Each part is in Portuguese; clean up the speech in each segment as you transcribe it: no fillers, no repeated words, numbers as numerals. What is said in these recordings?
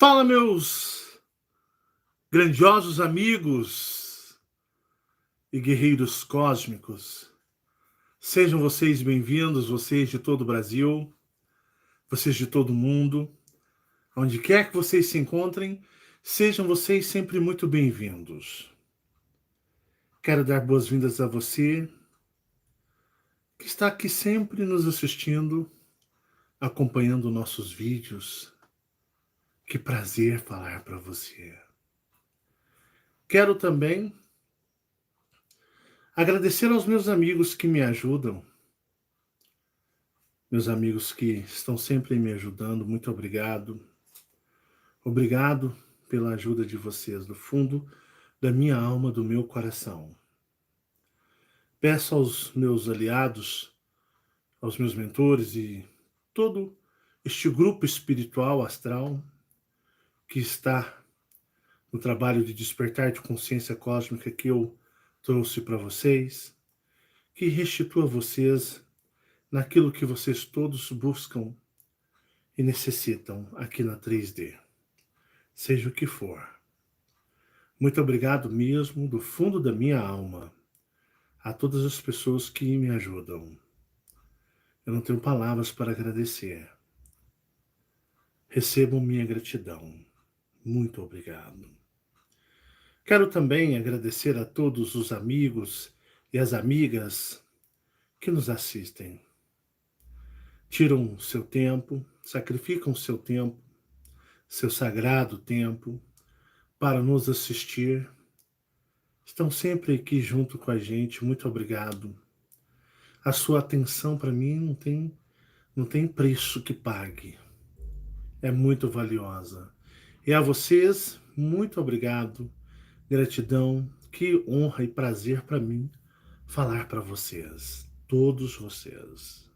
Fala, meus grandiosos amigos e guerreiros cósmicos. Sejam vocês bem-vindos, vocês de todo o Brasil, vocês de todo o mundo, onde quer que vocês se encontrem, sejam vocês sempre muito bem-vindos. Quero dar boas-vindas a você que está aqui sempre nos assistindo, acompanhando nossos vídeos. Que prazer falar para você. Quero também agradecer aos meus amigos que me ajudam, meus amigos que estão sempre me ajudando, muito obrigado. Obrigado pela ajuda de vocês, do fundo da minha alma, do meu coração. Peço aos meus aliados, aos meus mentores e todo este grupo espiritual, astral, que está no trabalho de despertar de consciência cósmica que eu trouxe para vocês, que restitua vocês naquilo que vocês todos buscam e necessitam aqui na 3D, seja o que for. Muito obrigado mesmo, do fundo da minha alma, a todas as pessoas que me ajudam. Eu não tenho palavras para agradecer. Recebam minha gratidão. Muito obrigado. Quero também agradecer a todos os amigos e as amigas que nos assistem. Tiram seu tempo, sacrificam seu tempo, seu sagrado tempo, para nos assistir. Estão sempre aqui junto com a gente. Muito obrigado. A sua atenção para mim não tem preço que pague. É muito valiosa. E a vocês, muito obrigado. Gratidão, que honra e prazer para mim falar para vocês, todos vocês.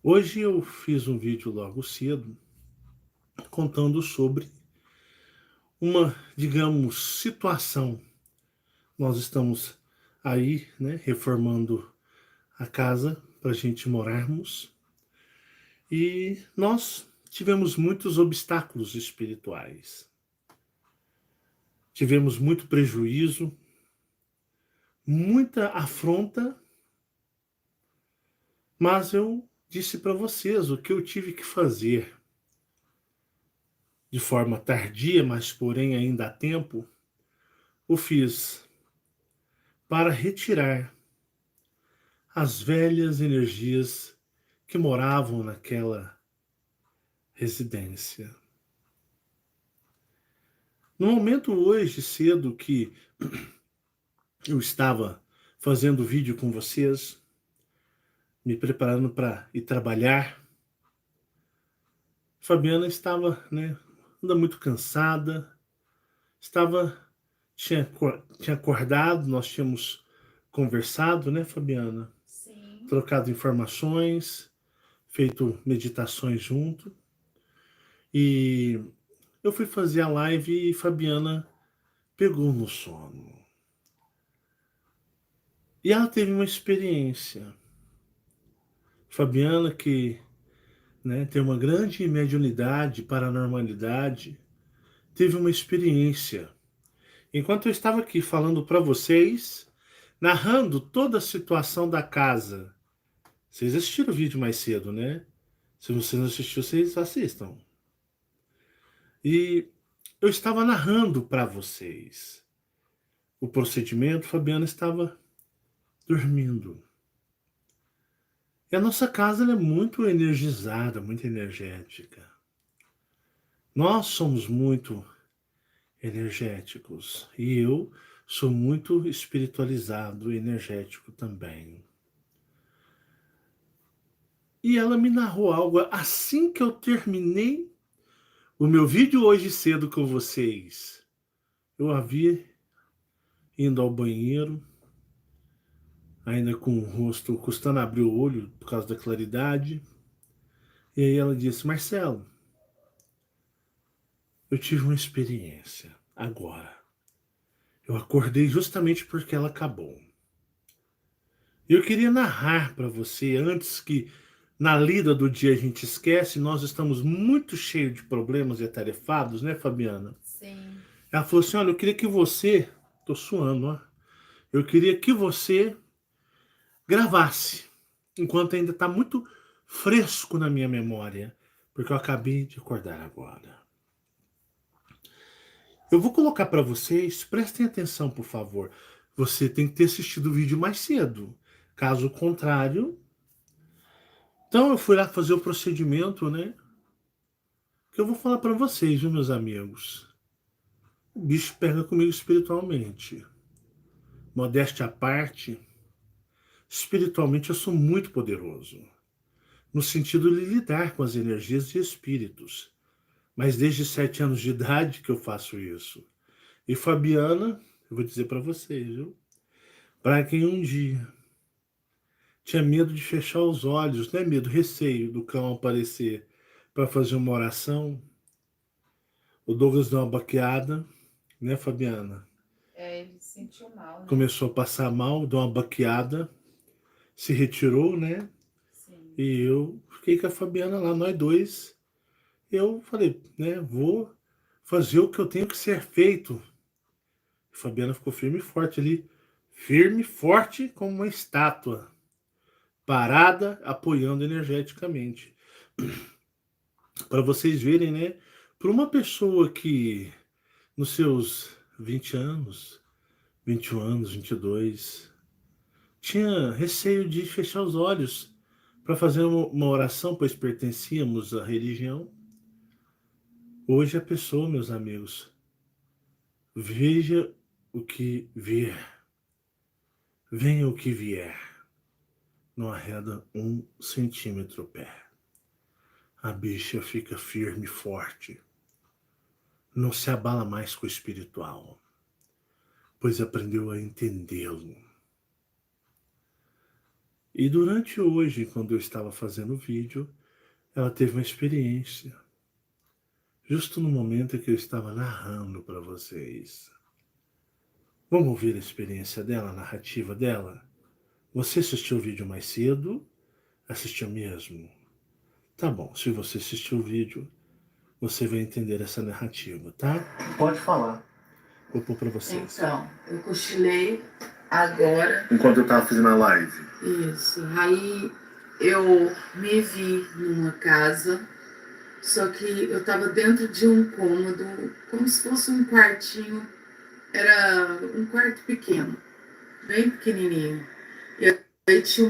Hoje eu fiz um vídeo logo cedo contando sobre uma, digamos, situação. Nós estamos aí, né, reformando a casa para a gente morarmos e nós tivemos muitos obstáculos espirituais. Tivemos muito prejuízo, muita afronta, mas eu disse para vocês o que eu tive que fazer. De forma tardia, mas porém ainda há tempo, o fiz para retirar as velhas energias que moravam naquela residência. No momento hoje, cedo, que eu estava fazendo vídeo com vocês, me preparando para ir trabalhar, Fabiana estava, ainda muito cansada, tinha acordado, nós tínhamos conversado, né, Fabiana? Sim. Trocado informações, feito meditações junto. E eu fui fazer a live e Fabiana pegou no sono. E ela teve uma experiência. Fabiana, que tem uma grande mediunidade, paranormalidade, teve uma experiência. Enquanto eu estava aqui falando para vocês, narrando toda a situação da casa. Vocês assistiram o vídeo mais cedo, né? Se vocês não assistiram, vocês assistam. E eu estava narrando para vocês o procedimento, Fabiana estava dormindo. E a nossa casa ela é muito energizada, muito energética. Nós somos muito energéticos e eu sou muito espiritualizado e energético também. E ela me narrou algo assim que eu terminei o meu vídeo hoje cedo com vocês. Eu a vi indo ao banheiro, ainda com o rosto custando abrir o olho por causa da claridade. E aí ela disse: Marcelo, eu tive uma experiência agora. Eu acordei justamente porque ela acabou. E eu queria narrar para você antes que na lida do dia a gente esquece, nós estamos muito cheios de problemas e atarefados, né, Fabiana? Sim. Ela falou assim, olha, eu queria que você, tô suando, ó, eu queria que você gravasse, enquanto ainda está muito fresco na minha memória, porque eu acabei de acordar agora. Eu vou colocar para vocês, prestem atenção, por favor. Você tem que ter assistido o vídeo mais cedo. Caso contrário... Então eu fui lá fazer o procedimento, né? Que eu vou falar para vocês, viu, meus amigos? O bicho pega comigo espiritualmente. Modéstia à parte, espiritualmente eu sou muito poderoso. No sentido de lidar com as energias e espíritos. Mas desde 7 anos de idade que eu faço isso. E Fabiana, eu vou dizer para vocês, viu? Para quem um dia tinha medo de fechar os olhos, não é medo, receio do cão aparecer para fazer uma oração, o Douglas deu uma baqueada, né, Fabiana? Ele se sentiu mal, né? Começou a passar mal, deu uma baqueada, se retirou, né? Sim. E eu fiquei com a Fabiana lá, nós dois. Eu falei, né, vou fazer o que eu tenho que ser feito. A Fabiana ficou firme e forte ali, firme e forte como uma estátua, parada, apoiando energeticamente. Para vocês verem, né, para uma pessoa que nos seus 20 anos, 21 anos, 22, tinha receio de fechar os olhos para fazer uma oração, pois pertencíamos à religião. Hoje a pessoa, meus amigos, veja o que vier, venha o que vier, não arreda 1 centímetro o pé. A bicha fica firme e forte, não se abala mais com o espiritual, pois aprendeu a entendê-lo. E durante hoje, quando eu estava fazendo o vídeo, ela teve uma experiência, justo no momento em que eu estava narrando para vocês. Vamos ouvir a experiência dela, a narrativa dela? Você assistiu o vídeo mais cedo? Assistiu mesmo? Tá bom, se você assistiu o vídeo, você vai entender essa narrativa, tá? Pode falar. Vou pôr para vocês. Então, eu cochilei agora. Enquanto eu estava fazendo a live. Isso. Aí eu me vi numa casa, só que eu estava dentro de um cômodo, como se fosse um quartinho. Era um quarto pequeno, bem pequenininho. E aí tinha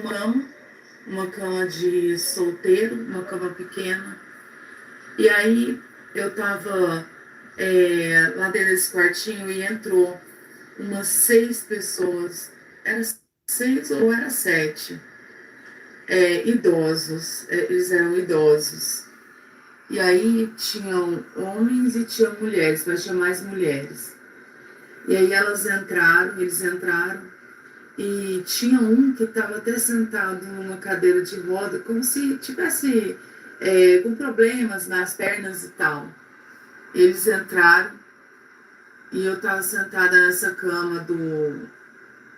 uma cama de solteiro, uma cama pequena. E aí eu tava lá dentro desse quartinho e entrou umas 6 pessoas. Era 6 ou era 7? Idosos. Eles eram idosos. E aí tinham homens e tinham mulheres, mas tinha mais mulheres. E aí eles entraram, e tinha um que estava até sentado numa cadeira de roda, como se tivesse com problemas nas pernas e tal. Eles entraram e eu estava sentada nessa cama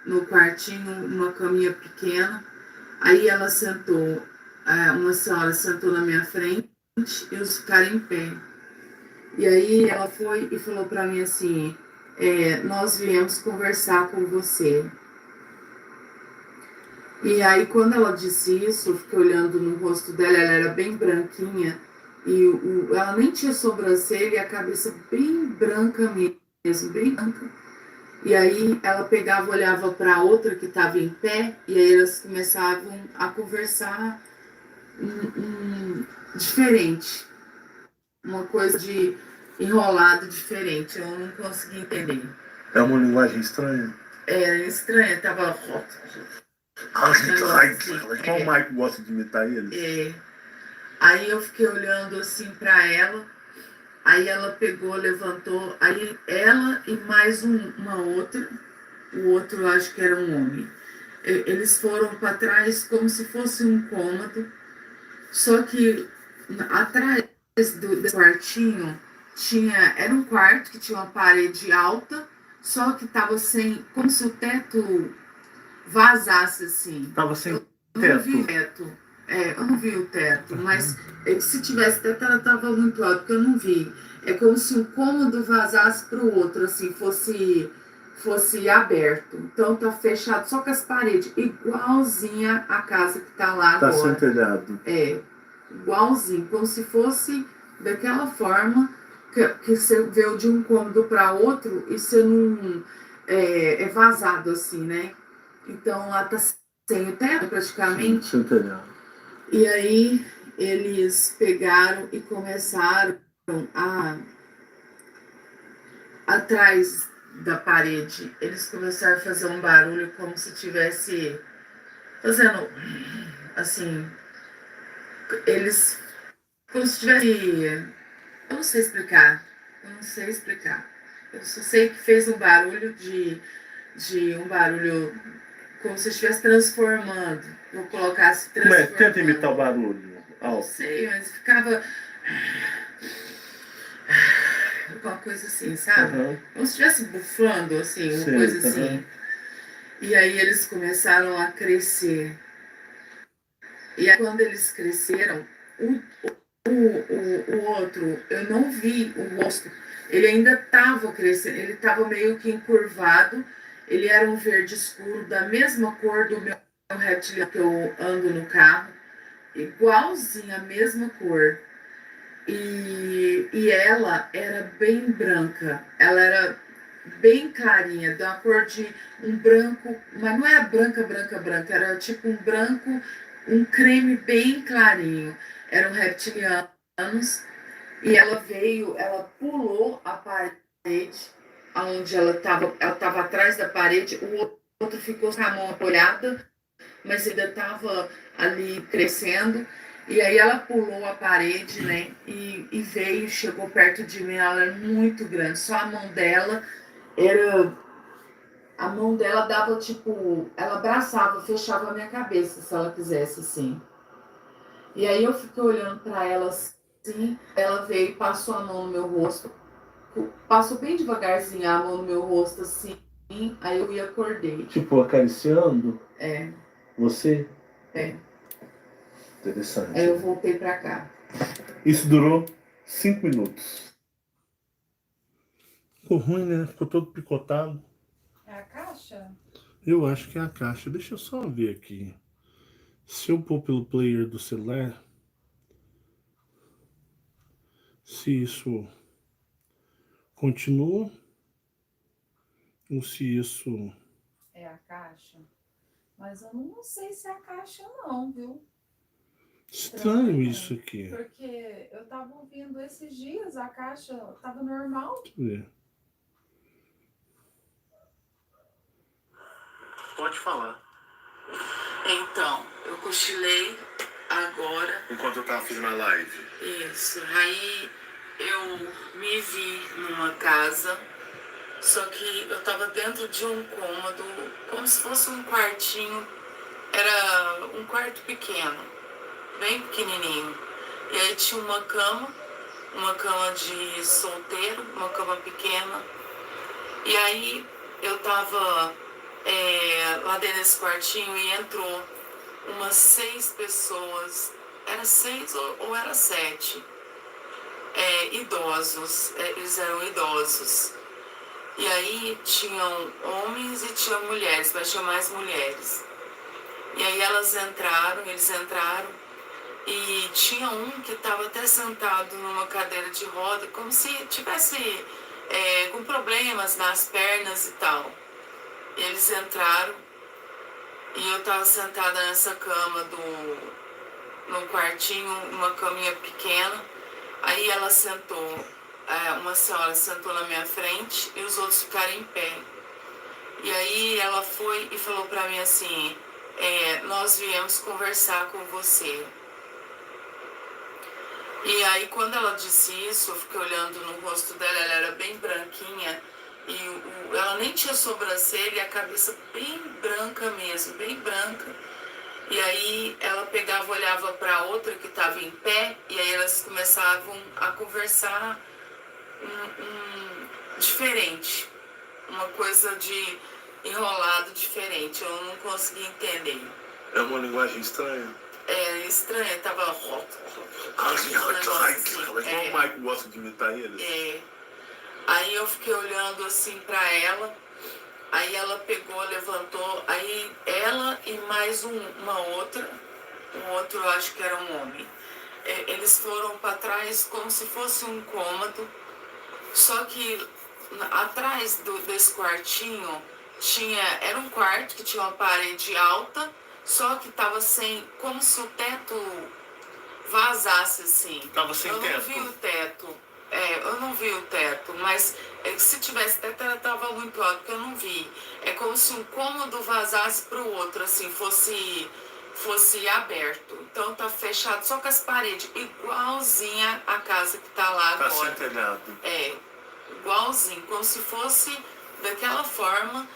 no quartinho, uma caminha pequena. Aí ela sentou, uma senhora sentou na minha frente e eles ficaram em pé. E aí ela foi e falou para mim assim, nós viemos conversar com você. E aí quando ela disse isso, eu fiquei olhando no rosto dela, ela era bem branquinha, e ela nem tinha sobrancelha e a cabeça bem branca mesmo, bem branca. E aí ela pegava, olhava para a outra que estava em pé, e aí elas começavam a conversar diferente. Uma coisa de enrolado diferente, eu não consegui entender. É uma linguagem estranha? É estranha, tava... Qual o Mike gosta de imitar ele? Aí eu fiquei olhando assim para ela, aí ela pegou, levantou, aí ela e mais uma outra, o outro acho que era um homem. Eles foram para trás como se fosse um cômodo, só que atrás desse quartinho era um quarto que tinha uma parede alta, só que estava sem, como se o teto vazasse assim. Tava sem teto. Eu não vi o teto, mas Uhum. se tivesse teto, ela estava muito alta, porque eu não vi. É como se um cômodo vazasse para o outro, assim, fosse aberto. Então tá fechado só com as paredes, igualzinha a casa que tá lá Tá sem agora. telhado. Igualzinho, como se fosse daquela forma que você veio de um cômodo para outro e você não é vazado assim, né? Então lá tá sem o teto praticamente. Sem telhado. E aí eles pegaram e começaram a atrás da parede, eles começaram a fazer um barulho como se tivesse fazendo assim, eles como se tivesse, eu não sei explicar, eu não sei explicar. Eu só sei que fez um barulho de um barulho como se estivesse transformando. Vou colocar se transformando. Tenta imitar o barulho. Não sei, mas ficava alguma coisa assim, sabe? Uhum. Como se estivesse bufando, assim, uma Sei, coisa assim. uhum. E aí eles começaram a crescer. E aí, quando eles cresceram, o, o outro, eu não vi o rosto. Ele ainda estava crescendo, ele estava meio que encurvado. Ele era um verde escuro, da mesma cor do meu reptiliano que eu ando no carro. Igualzinho, a mesma cor. E ela era bem branca. Ela era bem clarinha, da cor de um branco, mas não era branca, branca, branca, era tipo um branco, um creme bem clarinho. Eram reptilianos e ela pulou a parede onde ela estava atrás da parede, o outro ficou com a mão apoiada, mas ainda estava ali crescendo. E aí ela pulou a parede, né? E veio, chegou perto de mim. Ela era muito grande, só a mão dela era. A mão dela dava tipo. Ela abraçava, fechava a minha cabeça se ela quisesse, assim. E aí eu fiquei olhando para ela assim. Ela veio e passou a mão no meu rosto. Passou bem devagarzinho a mão no meu rosto, assim. Aí eu acordei. Tipo, acariciando É, você? é. Interessante. Aí eu voltei para cá. Isso durou 5 minutos. Ficou ruim, né? Ficou todo picotado. É a caixa? Eu acho que é a caixa. Deixa eu só ver aqui. Se eu pôr pelo player do celular, se isso continua ou se isso. É a caixa? Mas eu não sei se é a caixa não, viu? Estranho isso aqui. Porque eu tava ouvindo esses dias, a caixa tava normal. Deixa eu ver. Pode falar. Então, eu cochilei agora. Enquanto eu tava fazendo a live. Isso. Aí eu me vi numa casa, só que eu tava dentro de um cômodo, como se fosse um quartinho. Era um quarto pequeno, bem pequenininho. E aí tinha uma cama de solteiro, uma cama pequena. E aí eu tava lá dentro desse quartinho e entrou umas 6 pessoas. Era 6 ou era 7? Idosos. Eles eram idosos. E aí tinham homens e tinham mulheres, mas tinha mais mulheres. E aí eles entraram e tinha um que estava até sentado numa cadeira de roda, como se tivesse com problemas nas pernas e tal. E eles entraram e eu estava sentada nessa cama num quartinho, uma caminha pequena. Aí ela sentou, uma senhora sentou na minha frente e os outros ficaram em pé. E aí ela foi e falou para mim assim, nós viemos conversar com você. E aí quando ela disse isso, eu fiquei olhando no rosto dela, ela era bem branquinha e ela nem tinha sobrancelha e a cabeça bem branca mesmo, bem branca. E aí ela pegava, olhava para outra que estava em pé e aí elas começavam a conversar diferente, uma coisa de enrolado diferente, eu não consegui entender. É uma linguagem estranha? estranha, tava um negócio assim. O Mike gosta de imitar eles. Aí eu fiquei olhando assim pra ela, aí ela pegou, levantou, aí ela e mais uma outra, um outro, eu acho que era um homem. Eles foram para trás como se fosse um cômodo, só que atrás desse quartinho era um quarto que tinha uma parede alta, só que tava sem, como se o teto vazasse assim. Tava sem teto. Eu não vi o teto. Eu não vi o teto, mas se tivesse teto ela tava muito alto, porque eu não vi. É como se um cômodo vazasse pro outro, assim, fosse aberto. Então tá fechado só com as paredes, igualzinha a casa que tá lá agora. Tá sem telhado. Igualzinho, como se fosse daquela forma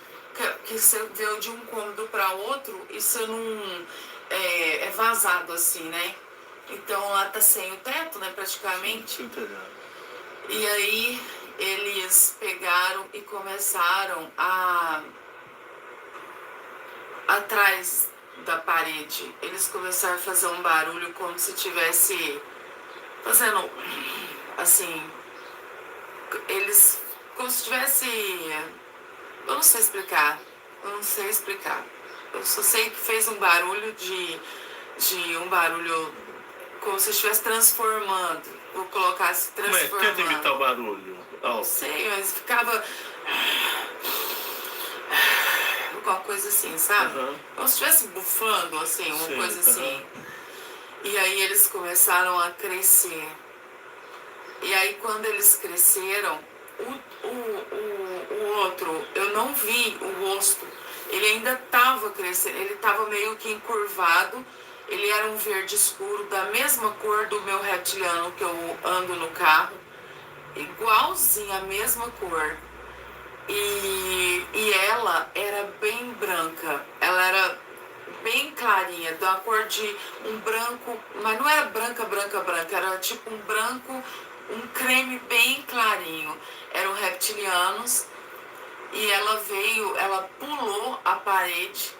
que você veio de um cômodo para outro e você não é vazado assim, né? Então lá tá sem o teto, né, praticamente. Sem telhado. E aí eles pegaram e começaram atrás da parede. Eles começaram a fazer um barulho como se tivesse fazendo assim, eles como se tivesse, eu não sei explicar. Eu só sei que fez um barulho de um barulho como se estivesse transformando. Vou colocar se transformando. Tenta imitar o barulho. Não sei, mas ficava alguma coisa assim, sabe? Como se estivesse bufando, assim, uma coisa assim. E aí eles começaram a crescer. E aí quando eles cresceram, o outro, eu não vi o rosto. Ele ainda estava crescendo, ele estava meio que encurvado. Ele era um verde escuro, da mesma cor do meu reptiliano que eu ando no carro. Igualzinho, a mesma cor. E ela era bem branca. Ela era bem clarinha, da cor de um branco, mas não era branca, era tipo um branco, um creme bem clarinho. Eram reptilianos. E ela pulou a parede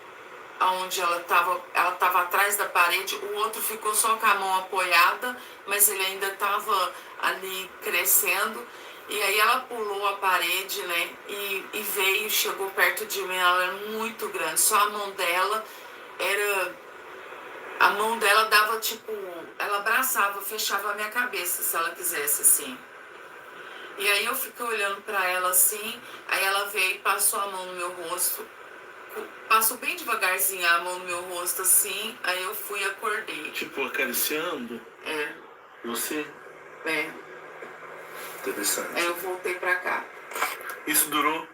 onde ela estava atrás da parede, o outro ficou só com a mão apoiada, mas ele ainda estava ali crescendo. E aí ela pulou a parede, né, e veio, chegou perto de mim. Ela era muito grande, só a mão dela dava tipo, ela abraçava, fechava a minha cabeça se ela quisesse, assim. E aí eu fiquei olhando pra ela assim, aí ela veio e passou a mão no meu rosto, passou bem devagarzinho a mão no meu rosto assim, aí eu fui e acordei. Tipo, acariciando? Você? Interessante. Aí eu voltei pra cá. Isso durou?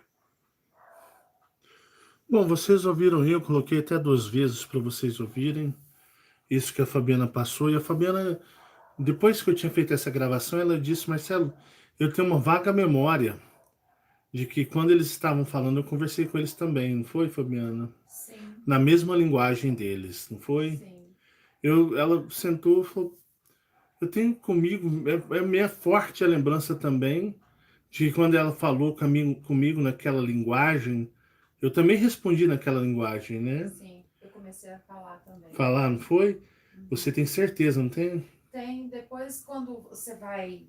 Bom, vocês ouviram, eu coloquei até 2 vezes para vocês ouvirem isso que a Fabiana passou. E a Fabiana, depois que eu tinha feito essa gravação, ela disse: Marcelo, eu tenho uma vaga memória de que quando eles estavam falando, eu conversei com eles também, não foi, Fabiana? Sim. Na mesma linguagem deles, não foi? Sim. Ela sentou e falou: eu tenho comigo, é minha forte a lembrança também de que quando ela falou comigo naquela linguagem, eu também respondi naquela linguagem, né? Sim, eu comecei a falar também. Falar, não foi? Você tem certeza, não tem? Tem. Depois, quando você vai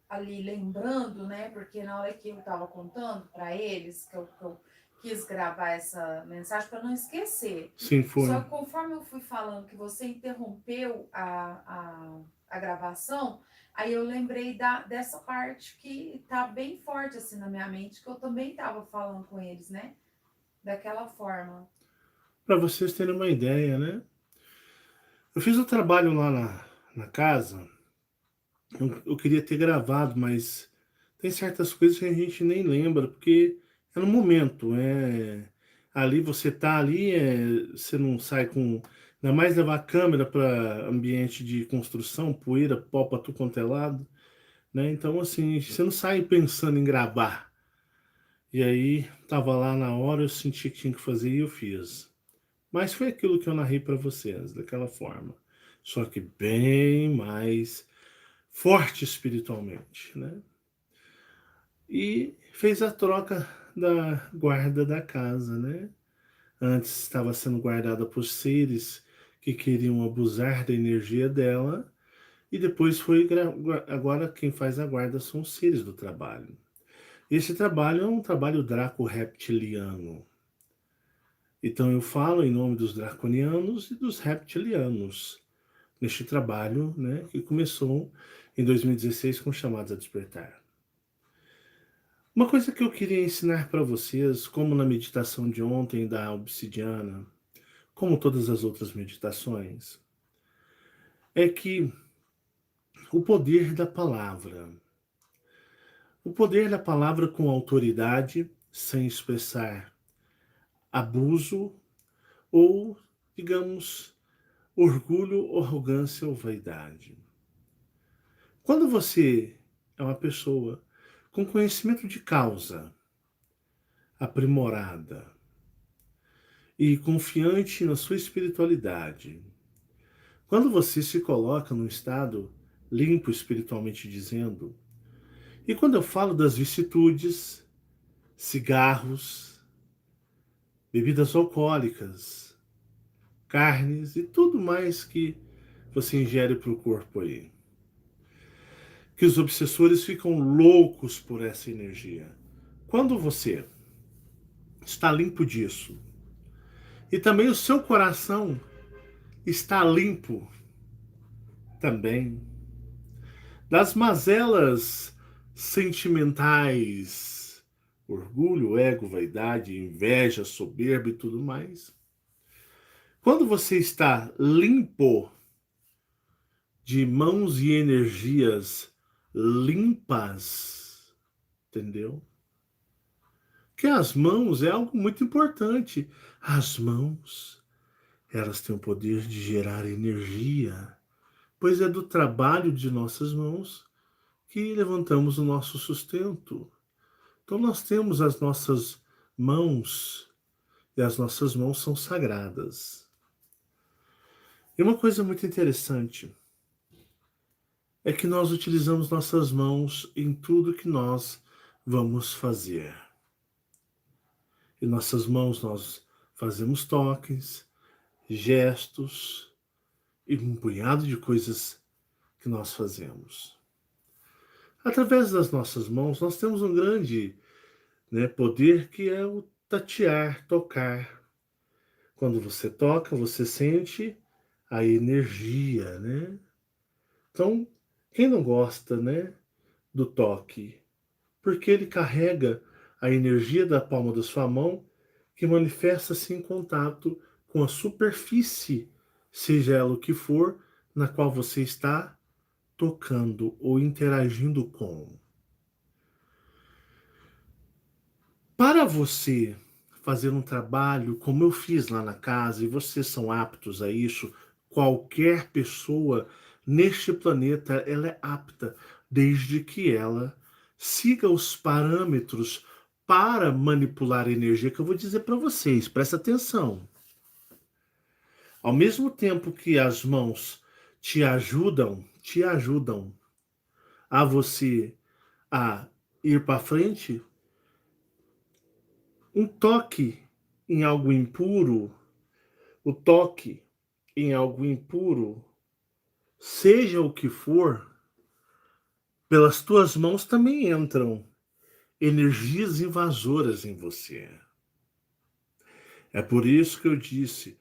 ali lembrando, né? Porque na hora que eu estava contando para eles, que eu quis gravar essa mensagem para não esquecer. Sim, foi. Só que conforme eu fui falando que você interrompeu a gravação, aí eu lembrei dessa parte que tá bem forte assim na minha mente, que eu também estava falando com eles, né? Daquela forma. Para vocês terem uma ideia, né? Eu fiz um trabalho lá na casa, eu queria ter gravado, mas tem certas coisas que a gente nem lembra, porque é no momento, ali você tá ali, você não sai com, ainda mais levar a câmera para ambiente de construção, poeira, pó para tudo quanto é lado, né? Então, assim, você não sai pensando em gravar. E aí, tava lá na hora, eu senti que tinha que fazer e eu fiz. Mas foi aquilo que eu narrei para vocês, daquela forma. Só que bem mais forte espiritualmente, né? E fez a troca da guarda da casa, né? Antes estava sendo guardada por seres que queriam abusar da energia dela, e depois agora quem faz a guarda são os seres do trabalho. Esse trabalho é um trabalho draco-reptiliano. Então eu falo em nome dos draconianos e dos reptilianos neste trabalho, né, que começou em 2016 com Chamados a Despertar. Uma coisa que eu queria ensinar para vocês, como na meditação de ontem da obsidiana, como todas as outras meditações, é que o poder da palavra. O poder da palavra com autoridade, sem expressar abuso ou, digamos, orgulho, arrogância ou vaidade. Quando você é uma pessoa com conhecimento de causa, aprimorada e confiante na sua espiritualidade, quando você se coloca num estado limpo espiritualmente dizendo, e quando eu falo das vicissitudes, cigarros, bebidas alcoólicas, carnes e tudo mais que você ingere para o corpo aí, que os obsessores ficam loucos por essa energia. Quando você está limpo disso, e também o seu coração está limpo também das mazelas sentimentais, orgulho, ego, vaidade, inveja, soberba e tudo mais. Quando você está limpo de mãos e energias limpas, entendeu? Que as mãos é algo muito importante. As mãos, elas têm o poder de gerar energia, pois é do trabalho de nossas mãos que levantamos o nosso sustento. Então nós temos as nossas mãos, e as nossas mãos são sagradas. E uma coisa muito interessante é que nós utilizamos nossas mãos em tudo que nós vamos fazer. Em nossas mãos nós fazemos toques, gestos e um punhado de coisas que nós fazemos. Através das nossas mãos nós temos um grande, poder que é o tatear, tocar. Quando você toca, você sente a energia, né? Então, quem não gosta, do toque? Porque ele carrega a energia da palma da sua mão que manifesta-se em contato com a superfície, seja ela o que for, na qual você está tocando ou interagindo com. Para você fazer um trabalho como eu fiz lá na casa, e vocês são aptos a isso, qualquer pessoa neste planeta ela é apta, desde que ela siga os parâmetros para manipular a energia que eu vou dizer para vocês. Presta atenção. Ao mesmo tempo que as mãos te ajudam a você a ir para frente, um toque em algo impuro, o toque em algo impuro, seja o que for, pelas tuas mãos também entram energias invasoras em você. É por isso que eu disse,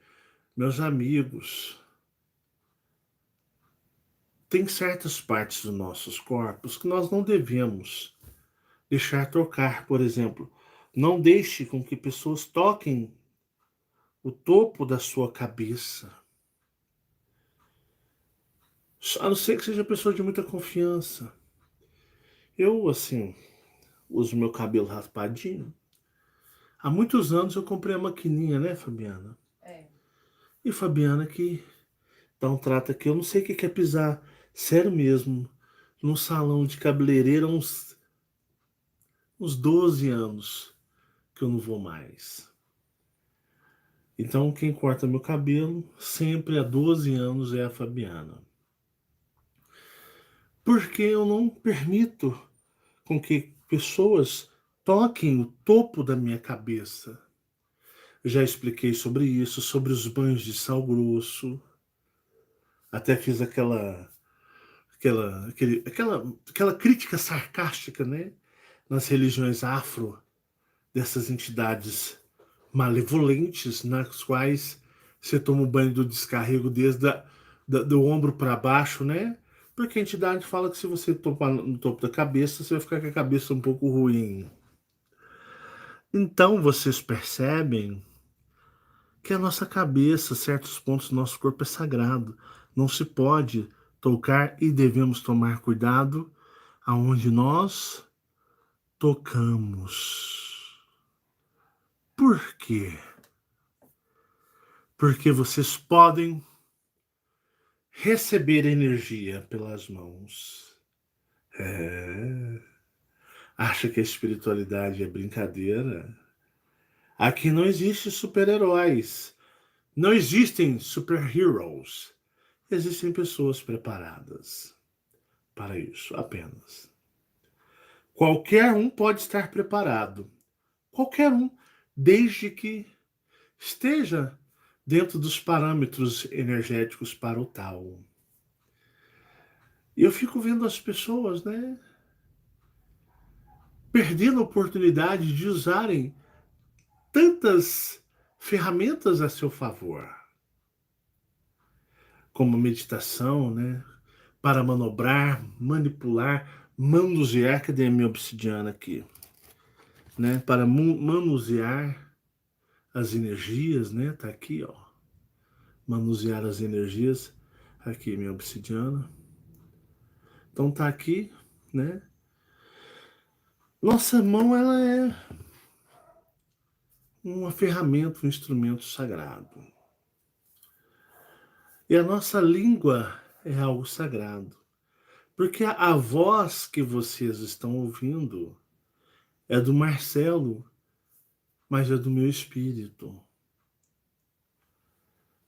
meus amigos, tem certas partes dos nossos corpos que nós não devemos deixar tocar. Por exemplo, não deixe com que pessoas toquem o topo da sua cabeça. A não ser que seja pessoa de muita confiança. Eu, assim, uso meu cabelo raspadinho. Há muitos anos eu comprei a maquininha, né, Fabiana? É. E Fabiana que dá um trato aqui. Eu não sei o que é pisar, sério mesmo, num salão de cabeleireiro há uns 12 anos que eu não vou mais. Então, quem corta meu cabelo sempre há 12 anos é a Fabiana. Porque eu não permito com que pessoas toquem o topo da minha cabeça. Eu já expliquei sobre isso, sobre os banhos de sal grosso, Até fiz aquela crítica sarcástica, né, nas religiões afro, dessas entidades malevolentes, nas quais você toma o banho do descarrego desde do ombro para baixo, né? Porque a entidade fala que se você topar no topo da cabeça, você vai ficar com a cabeça um pouco ruim. Então vocês percebem que a nossa cabeça, certos pontos do nosso corpo é sagrado. Não se pode tocar e devemos tomar cuidado aonde nós tocamos. Por quê? Porque vocês podem receber energia pelas mãos. Acha que a espiritualidade é brincadeira? Aqui não existe super-heróis. Não existem super-heroes. Existem pessoas preparadas para isso, apenas. Qualquer um pode estar preparado. Qualquer um, desde que esteja dentro dos parâmetros energéticos para o tal. E eu fico vendo as pessoas, né, perdendo a oportunidade de usarem tantas ferramentas a seu favor, como meditação, né, para manobrar, manipular, manusear, cadê a minha obsidiana aqui, né, para manusear as energias, né, tá aqui, ó, manusear as energias, aqui minha obsidiana, então tá aqui, né, nossa mão, ela é uma ferramenta, um instrumento sagrado. E a nossa língua é algo sagrado. Porque a voz que vocês estão ouvindo é do Marcelo, mas é do meu espírito.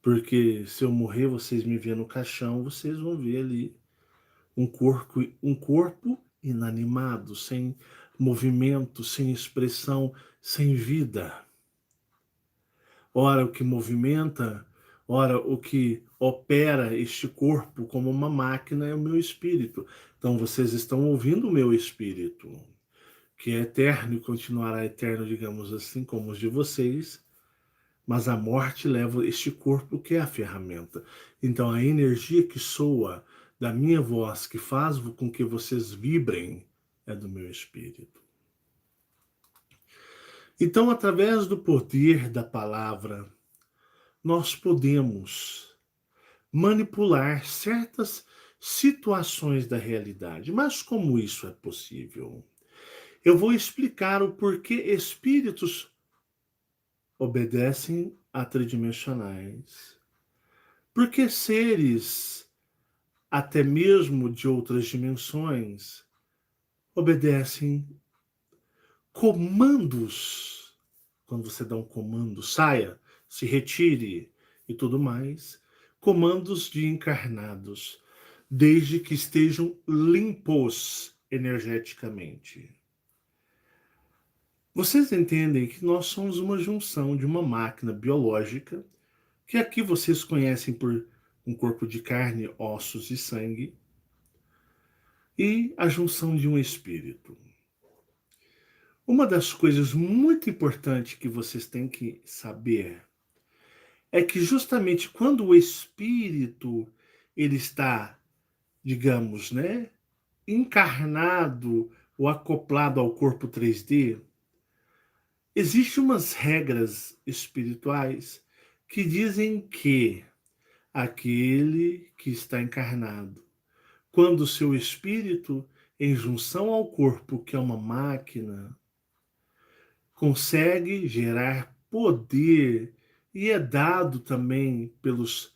Porque se eu morrer, vocês me verem no caixão, vocês vão ver ali um corpo inanimado, sem movimento, sem expressão, sem vida. Ora, o que movimenta, ora, o que opera este corpo como uma máquina é o meu espírito. Então, vocês estão ouvindo o meu espírito, que é eterno e continuará eterno, digamos assim, como os de vocês, mas a morte leva este corpo que é a ferramenta. Então, a energia que soa da minha voz, que faz com que vocês vibrem, é do meu espírito. Então, através do poder da palavra, nós podemos manipular certas situações da realidade. Mas como isso é possível? Eu vou explicar o porquê espíritos obedecem a tridimensionais. Porque seres, até mesmo de outras dimensões, obedecem comandos. Quando você dá um comando, saia, se retire e tudo mais, comandos de encarnados, desde que estejam limpos energeticamente. Vocês entendem que nós somos uma junção de uma máquina biológica, que aqui vocês conhecem por um corpo de carne, ossos e sangue, e a junção de um espírito. Uma das coisas muito importantes que vocês têm que saber é que justamente quando o espírito ele está, digamos, né, encarnado ou acoplado ao corpo 3D, existem umas regras espirituais que dizem que aquele que está encarnado, quando o seu espírito, em junção ao corpo, que é uma máquina, consegue gerar poder, e é dado também pelos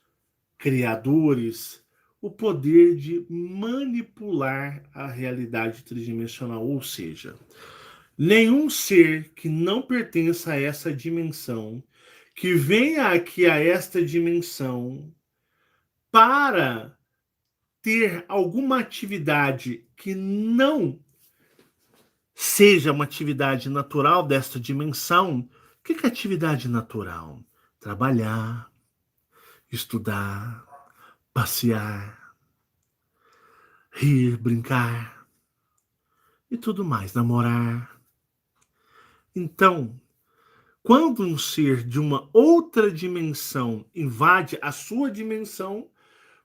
criadores o poder de manipular a realidade tridimensional, ou seja, nenhum ser que não pertença a essa dimensão, que venha aqui a esta dimensão para ter alguma atividade que não seja uma atividade natural desta dimensão. O que é atividade natural? Trabalhar, estudar, passear, rir, brincar e tudo mais, namorar. Então, quando um ser de uma outra dimensão invade a sua dimensão,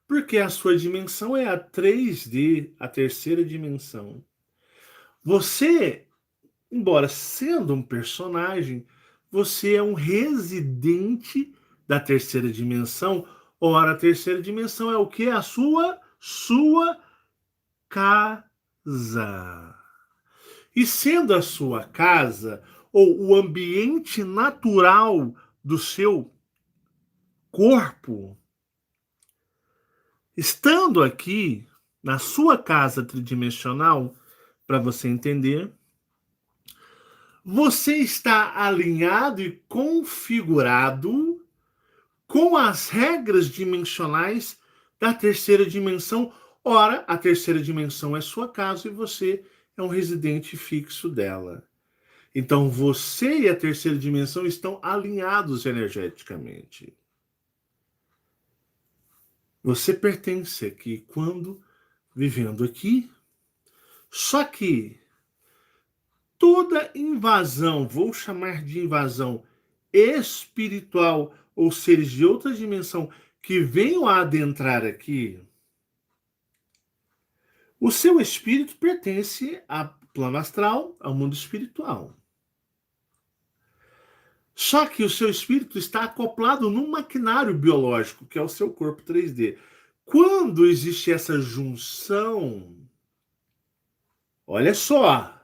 porque a sua dimensão é a 3D, a terceira dimensão. Você, embora sendo um personagem, você é um residente da terceira dimensão. Ora, a terceira dimensão é o que? A sua casa. E sendo a sua casa, ou o ambiente natural do seu corpo, estando aqui na sua casa tridimensional, para você entender, você está alinhado e configurado com as regras dimensionais da terceira dimensão. Ora, a terceira dimensão é sua casa e você é um residente fixo dela. Então, você e a terceira dimensão estão alinhados energeticamente. Você pertence aqui quando vivendo aqui. Só que toda invasão, vou chamar de invasão espiritual ou seres de outra dimensão que venham a adentrar aqui, o seu espírito pertence ao plano astral, ao mundo espiritual. Só que o seu espírito está acoplado num maquinário biológico, que é o seu corpo 3D. Quando existe essa junção, olha só,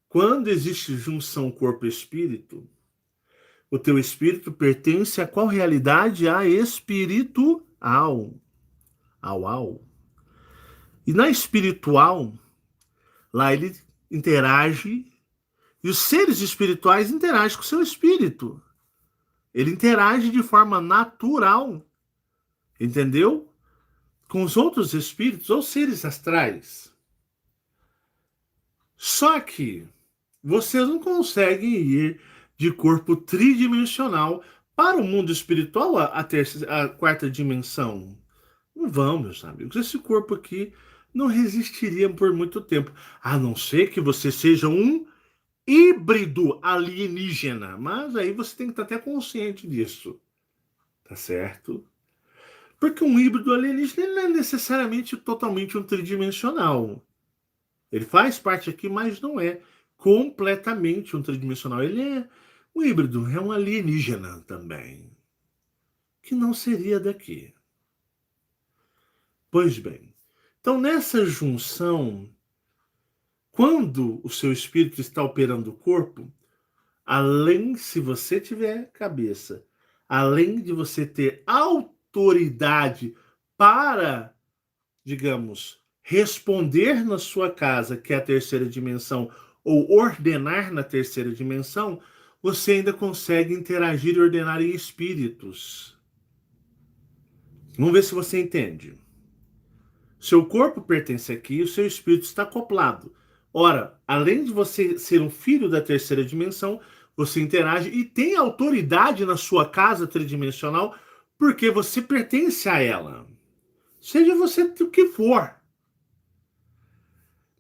quando existe junção corpo-espírito, o teu espírito pertence a qual realidade? A espiritual. Au. E na espiritual, lá ele interage, e os seres espirituais interagem com o seu espírito. Ele interage de forma natural, entendeu? Com os outros espíritos ou seres astrais. Só que vocês não conseguem ir de corpo tridimensional para o mundo espiritual, a quarta dimensão. Não vão, meus amigos. Esse corpo aqui não resistiria por muito tempo, a não ser que você seja um híbrido alienígena. Mas aí você tem que estar até consciente disso, tá certo? Porque um híbrido alienígena ele não é necessariamente totalmente um tridimensional. Ele faz parte aqui, mas não é completamente um tridimensional. Ele é um híbrido, é um alienígena também, que não seria daqui. Pois bem, então nessa junção, quando o seu espírito está operando o corpo, além, se você tiver cabeça, além de você ter autoridade para, digamos, responder na sua casa, que é a terceira dimensão, ou ordenar na terceira dimensão, você ainda consegue interagir e ordenar em espíritos. Vamos ver se você entende. Seu corpo pertence aqui e o seu espírito está acoplado. Ora, além de você ser um filho da terceira dimensão, você interage e tem autoridade na sua casa tridimensional porque você pertence a ela. Seja você o que for.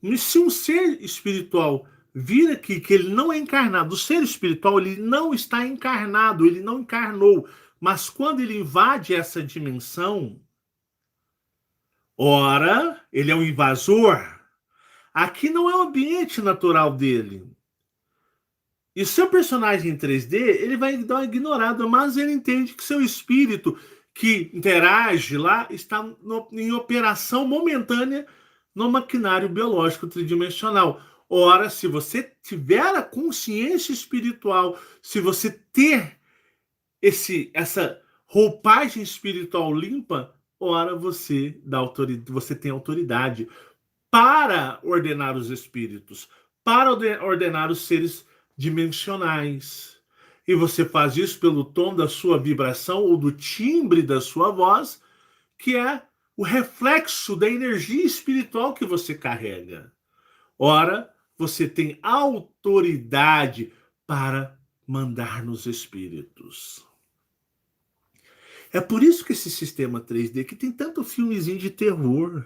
E se um ser espiritual vir aqui que ele não é encarnado, o ser espiritual ele não está encarnado, ele não encarnou, mas quando ele invade essa dimensão, ora, ele é um invasor. Aqui não é o ambiente natural dele. E seu personagem em 3D, ele vai dar uma ignorada, mas ele entende que seu espírito que interage lá está em operação momentânea no maquinário biológico tridimensional. Ora, se você tiver a consciência espiritual, se você ter essa roupagem espiritual limpa, ora você tem autoridade para ordenar os espíritos, para ordenar os seres dimensionais. E você faz isso pelo tom da sua vibração ou do timbre da sua voz, que é o reflexo da energia espiritual que você carrega. Ora, você tem autoridade para mandar nos espíritos. É por isso que esse sistema 3D que tem tanto filmezinho de terror.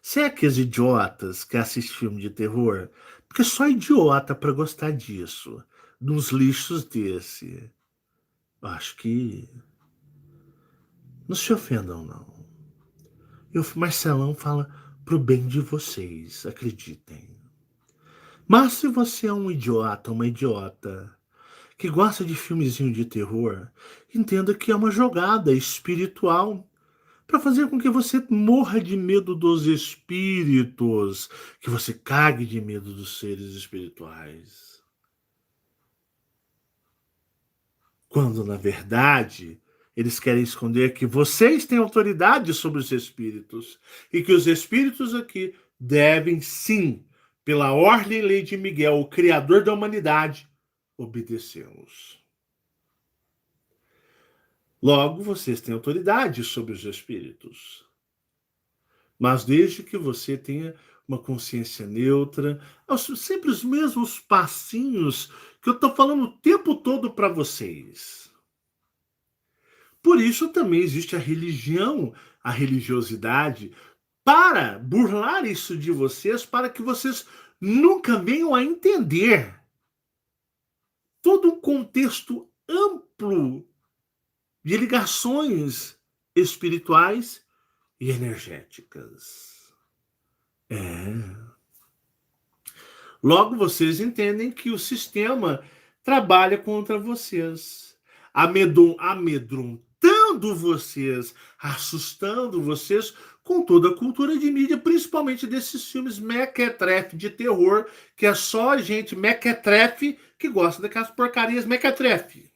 Você é aqueles idiotas que assistem filme de terror? Porque só idiota pra gostar disso. De uns lixos desse. Eu acho que... Não se ofendam, não. Marcelão fala pro bem de vocês, acreditem. Mas se você é um idiota, uma idiota, que gosta de filmezinho de terror, entenda que é uma jogada espiritual para fazer com que você morra de medo dos espíritos, que você cague de medo dos seres espirituais. Quando, na verdade, eles querem esconder que vocês têm autoridade sobre os espíritos e que os espíritos aqui devem, sim, pela ordem e lei de Miguel, o Criador da humanidade, obedecê-los. Logo, vocês têm autoridade sobre os espíritos. Mas desde que você tenha uma consciência neutra, sempre os mesmos passinhos que eu estou falando o tempo todo para vocês. Por isso também existe a religião, a religiosidade, para burlar isso de vocês, para que vocês nunca venham a entender todo um contexto amplo de ligações espirituais e energéticas. Logo, vocês entendem que o sistema trabalha contra vocês, amedrontando vocês, assustando vocês com toda a cultura de mídia, principalmente desses filmes mequetrefe de terror, que é só gente mequetrefe que gosta daquelas porcarias mequetrefe.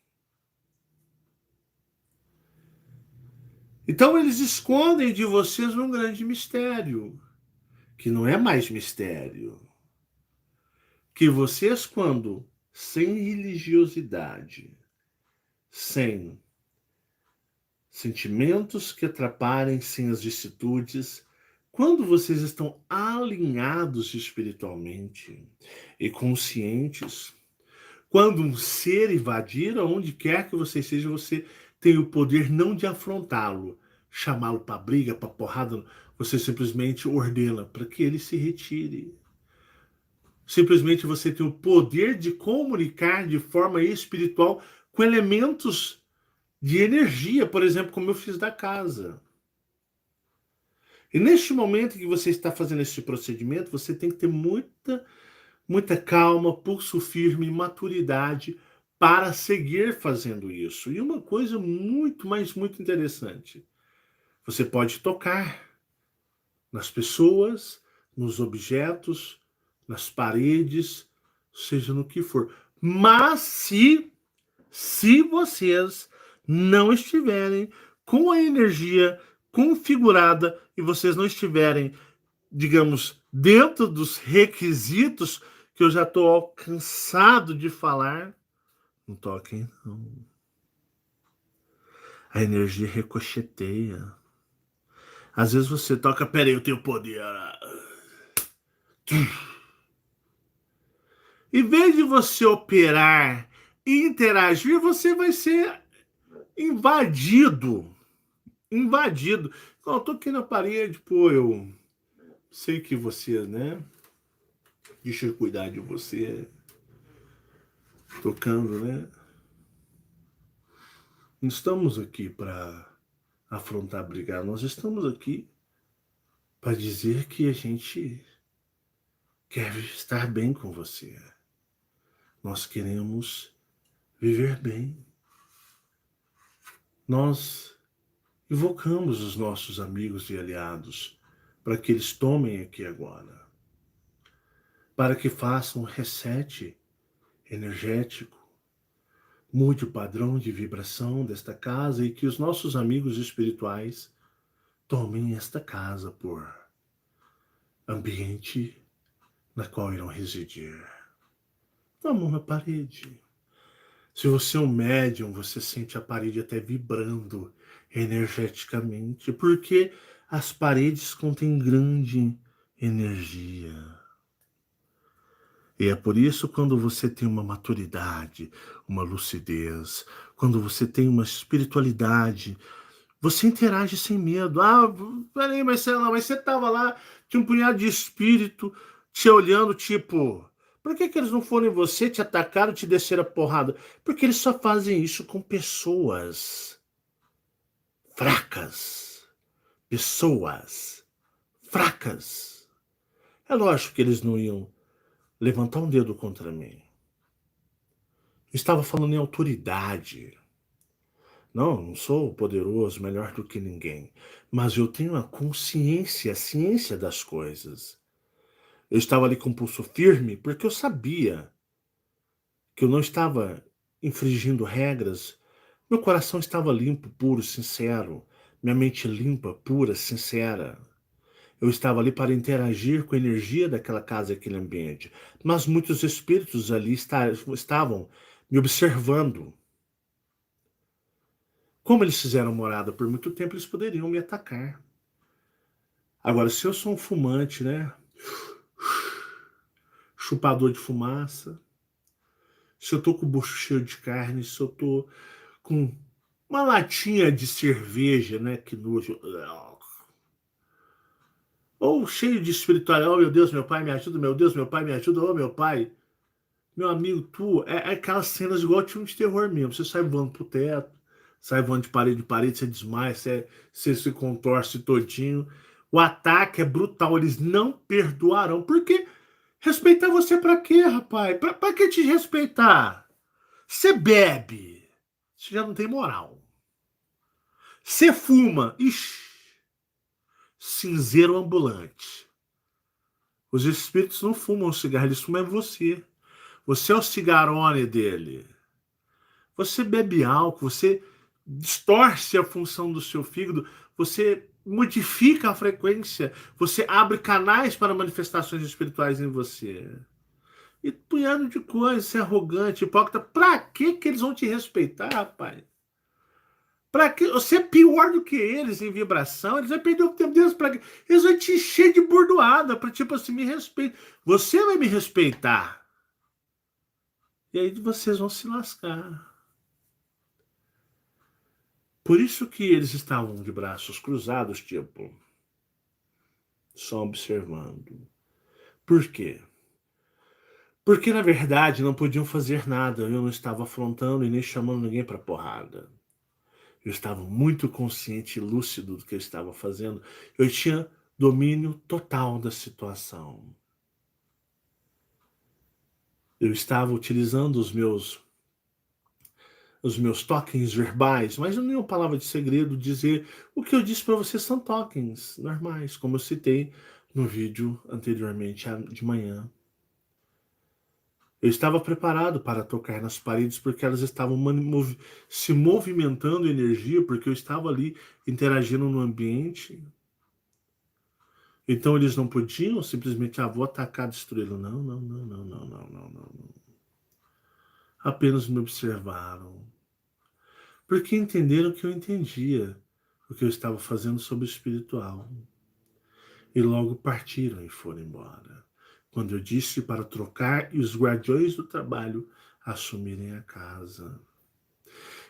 Então eles escondem de vocês um grande mistério, que não é mais mistério. Que vocês, quando sem religiosidade, sem sentimentos que atrapalhem, sem as vicissitudes, quando vocês estão alinhados espiritualmente e conscientes, quando um ser invadir, aonde quer que você seja, você tem o poder não de afrontá-lo, chamá-lo para briga, para porrada, você simplesmente ordena para que ele se retire. Simplesmente você tem o poder de comunicar de forma espiritual com elementos de energia, por exemplo, como eu fiz da casa. E neste momento que você está fazendo esse procedimento, você tem que ter muita calma, pulso firme e maturidade para seguir fazendo isso. E uma coisa muito, mas muito interessante. Você pode tocar nas pessoas, nos objetos, nas paredes, seja no que for. Mas se vocês não estiverem com a energia configurada e vocês não estiverem, digamos, dentro dos requisitos que eu já estou cansado de falar, não toquem, não. A energia ricocheteia. Às vezes você toca, peraí, eu tenho poder. Em vez de você operar e interagir, você vai ser invadido. Invadido. Eu tô aqui na parede, pô, eu sei que você, né? Deixa eu cuidar de você. Tocando, né? Não estamos aqui para afrontar, brigar. Nós estamos aqui para dizer que a gente quer estar bem com você. Nós queremos viver bem. Nós invocamos os nossos amigos e aliados para que eles tomem aqui agora, para que façam um reset energético, mude o padrão de vibração desta casa e que os nossos amigos espirituais tomem esta casa por ambiente na qual irão residir. A mão na parede. Se você é um médium, você sente a parede até vibrando energeticamente, porque as paredes contêm grande energia. E é por isso, quando você tem uma maturidade, uma lucidez, quando você tem uma espiritualidade, você interage sem medo. Ah, peraí, Marcelo, mas você estava lá, tinha um punhado de espírito te olhando, tipo, por que eles não foram em você, te atacaram, te desceram a porrada? Porque eles só fazem isso com pessoas fracas. Pessoas fracas. É lógico que eles não iam levantar um dedo contra mim. Eu estava falando em autoridade. Não sou poderoso, melhor do que ninguém. Mas eu tenho a consciência, a ciência das coisas. Eu estava ali com o pulso firme porque eu sabia que eu não estava infringindo regras. Meu coração estava limpo, puro, sincero. Minha mente limpa, pura, sincera. Eu estava ali para interagir com a energia daquela casa, aquele ambiente. Mas muitos espíritos ali estavam me observando. Como eles fizeram morada por muito tempo, eles poderiam me atacar. Agora, se eu sou um fumante, né? Chupador de fumaça, se eu tô com o bucho cheio de carne, se eu tô com uma latinha de cerveja, né? Que nojo. Ou cheio de espiritualidade, oh meu Deus, meu pai me ajuda, meu Deus, meu pai me ajuda, oh meu pai. Meu amigo, é aquelas cenas igual filme de terror mesmo. Você sai voando pro teto, sai voando de parede, você desmaia, você se contorce todinho. O ataque é brutal, eles não perdoarão. Porque respeitar você pra quê, rapaz? Pra que te respeitar? Você bebe, você já não tem moral. Você fuma, ixi, cinzeiro ambulante. Os espíritos não fumam cigarro, eles fumam é você. Você é o cigarone dele. Você bebe álcool, você distorce a função do seu fígado, você modifica a frequência, você abre canais para manifestações espirituais em você. E punhado de coisa, você é arrogante, hipócrita. Pra que eles vão te respeitar, rapaz? Pra que? Você é pior do que eles em vibração, eles vão perder o tempo deles pra quê? Eles vão te encher de burdoada, pra tipo assim, me respeita. Você vai me respeitar. E aí vocês vão se lascar. Por isso que eles estavam de braços cruzados, tipo, só observando. Por quê? Porque, na verdade, não podiam fazer nada. Eu não estava afrontando e nem chamando ninguém para porrada. Eu estava muito consciente e lúcido do que eu estava fazendo. Eu tinha domínio total da situação. Eu estava utilizando os meus tokens verbais, mas não é nenhuma palavra de segredo dizer o que eu disse para você são tokens normais, como eu citei no vídeo anteriormente de manhã. Eu estava preparado para tocar nas paredes porque elas estavam se movimentando energia, porque eu estava ali interagindo no ambiente. Então eles não podiam simplesmente, vou atacar, destruí-lo. Não, não, não, não, não, não, não, não. Apenas me observaram. Porque entenderam que eu entendia o que eu estava fazendo sobre o espiritual. E logo partiram e foram embora. Quando eu disse para trocar e os guardiões do trabalho assumirem a casa.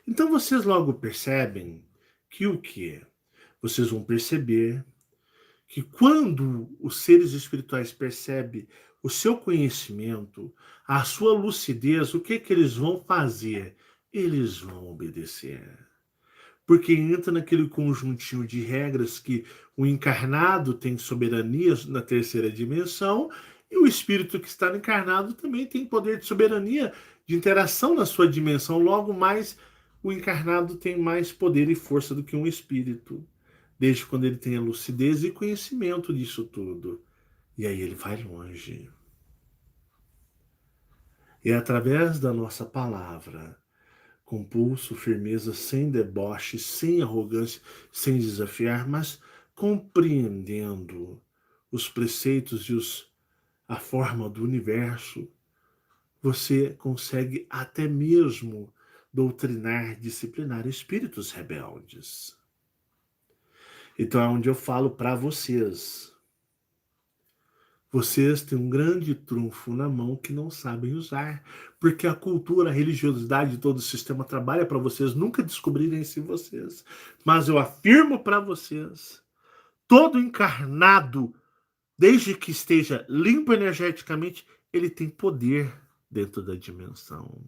Então vocês logo percebem que o quê? Vocês vão perceber que quando os seres espirituais percebem o seu conhecimento, a sua lucidez, o que eles vão fazer? Eles vão obedecer. Porque entra naquele conjuntinho de regras que o encarnado tem soberania na terceira dimensão e o espírito que está encarnado também tem poder de soberania, de interação na sua dimensão. Logo mais, o encarnado tem mais poder e força do que um espírito, desde quando ele tem a lucidez e conhecimento disso tudo. E aí ele vai longe. E é através da nossa palavra, com pulso, firmeza, sem deboche, sem arrogância, sem desafiar, mas compreendendo os preceitos e a forma do universo, você consegue até mesmo doutrinar, disciplinar espíritos rebeldes. Então é onde eu falo para vocês. Vocês têm um grande trunfo na mão que não sabem usar, porque a cultura, a religiosidade, todo o sistema trabalha para vocês nunca descobrirem isso em vocês. Mas eu afirmo para vocês, todo encarnado, desde que esteja limpo energeticamente, ele tem poder dentro da dimensão.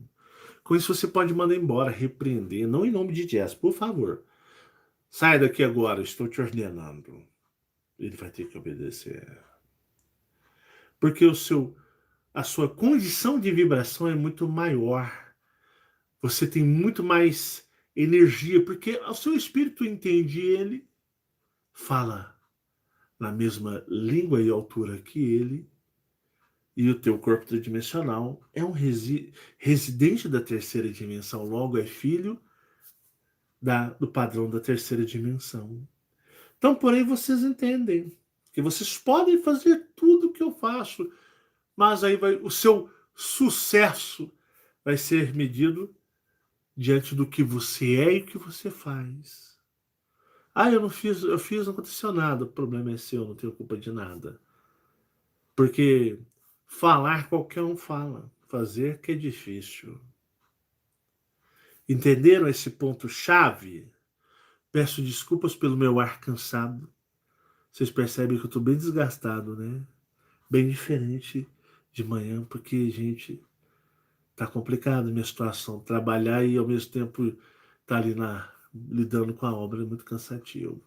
Com isso você pode mandar embora, repreender, não em nome de Jess, por favor. Sai daqui agora, estou te ordenando. Ele vai ter que obedecer. Porque a sua condição de vibração é muito maior. Você tem muito mais energia, porque o seu espírito entende ele, fala na mesma língua e altura que ele, e o teu corpo tridimensional é um residente da terceira dimensão, logo é filho do padrão da terceira dimensão. Então, porém, vocês entendem que vocês podem fazer tudo o que eu faço, mas aí o seu sucesso vai ser medido diante do que você é e o que você faz. Ah, eu fiz, não aconteceu nada, o problema é seu, não tenho culpa de nada. Porque falar qualquer um fala, fazer que é difícil. Entenderam esse ponto-chave? Peço desculpas pelo meu ar cansado. Vocês percebem que eu estou bem desgastado, né? Bem diferente de manhã, porque, gente, tá complicado a minha situação. Trabalhar e ao mesmo tempo tá ali lidando com a obra é muito cansativo.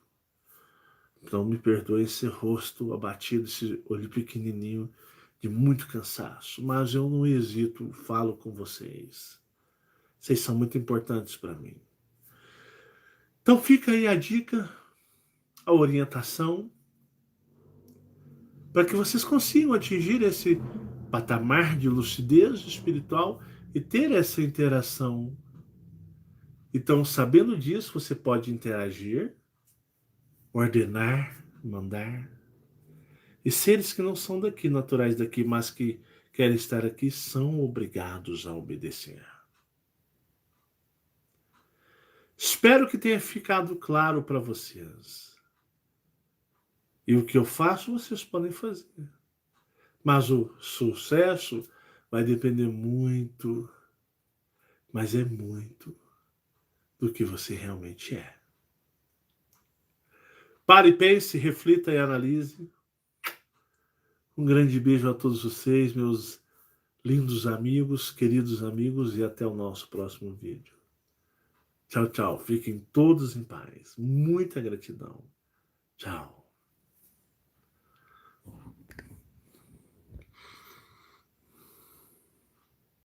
Então me perdoe esse rosto abatido, esse olho pequenininho de muito cansaço. Mas eu não hesito, falo com vocês. Vocês são muito importantes para mim. Então fica aí a dica, a orientação, para que vocês consigam atingir esse patamar de lucidez espiritual e ter essa interação. Então, sabendo disso, você pode interagir, ordenar, mandar. E seres que não são daqui, naturais daqui, mas que querem estar aqui, são obrigados a obedecer. Espero que tenha ficado claro para vocês. E o que eu faço, vocês podem fazer. Mas o sucesso vai depender muito, mas é muito, do que você realmente é. Pare, pense, reflita e analise. Um grande beijo a todos vocês, meus lindos amigos, queridos amigos, e até o nosso próximo vídeo. Tchau, tchau. Fiquem todos em paz. Muita gratidão. Tchau.